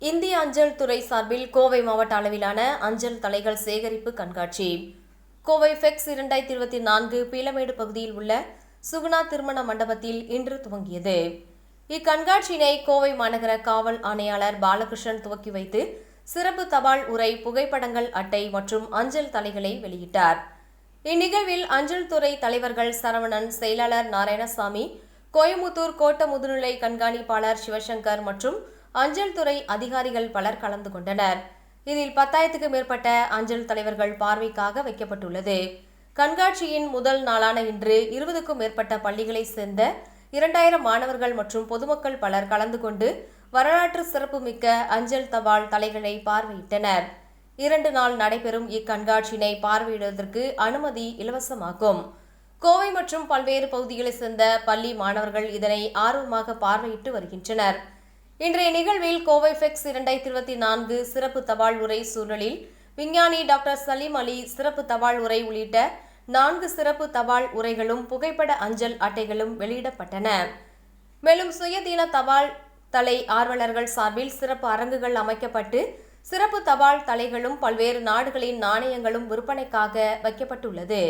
இந்திய அஞ்சல் துறை சார்பில் கோவை மாவட்ட அளவிலான அஞ்சல் தலைகள் சேகரிப்பு கண்காட்சி கோவை ஃபெக்ஸ் 2024 பீளமேடு பகுதியில் உள்ள சுகுணா திருமண மண்டபத்தில் இன்று துவங்கியது. இக்கண்காட்சியினை கோவை மாநகர காவல் ஆணையாளர் பாலகிருஷ்ணன் துவக்கி வைத்து சிறப்பு தபால் உரை, புகைப்படங்கள், அட்டை மற்றும் அஞ்சல் தலைகளை வெளியிட்டார். இந்நிகழ்வில் அஞ்சல் துறை தலைவர்கள் சரவணன், செயலாளர் நாராயணசாமி, கோயமுத்தூர் கோட்ட முதுநிலை கண்காணிப்பாளர் சிவசங்கர் மற்றும் அஞ்சல் துறை அதிகாரிகள் பலர் கலந்து கொண்டனர். இதில் 10,000க்கும் மேற்பட்ட அஞ்சல் தலைவர்கள் பார்வைக்காக வைக்கப்பட்டுள்ளது. கண்காட்சியின் முதல் நாளான இன்று 20க்கும் மேற்பட்ட பள்ளிகளை சேர்ந்த 2000 மாணவர்கள் மற்றும் பொதுமக்கள் பலர் கலந்து கொண்டு வரலாற்று சிறப்புமிக்க அஞ்சல் தபால் தலைகளை பார்வையிட்டனர். 2 நாள் நடைபெறும் இக்கண்காட்சியினை பார்வையிடுவதற்கு அனுமதி இலவசமாகும். கோவை மற்றும் பல்வேறு பகுதிகளைச் சேர்ந்த பள்ளி மாணவர்கள் இதனை ஆர்வமாக பார்வையிட்டு வருகின்றனர். இன்றைய நிகழ்வில் கோவை ஃபெக்ஸ் 2024 சிறப்பு தபால் உரை சூழலில் விஞ்ஞானி டாக்டர் சலீம் அலி சிறப்பு தபால் உரை உள்ளிட்ட 4 சிறப்பு தபால் உரைகளும் புகைப்பட அஞ்சல் அட்டைகளும் வெளியிடப்பட்டன. மேலும் சுயதீன தபால் தலை ஆர்வலர்கள் சார்பில் சிறப்பு அரங்குகள் அமைக்கப்பட்டு சிறப்பு தபால் தலைகளும் பல்வேறு நாடுகளின் நாணயங்களும் விற்பனைக்காக வைக்கப்பட்டுள்ளது.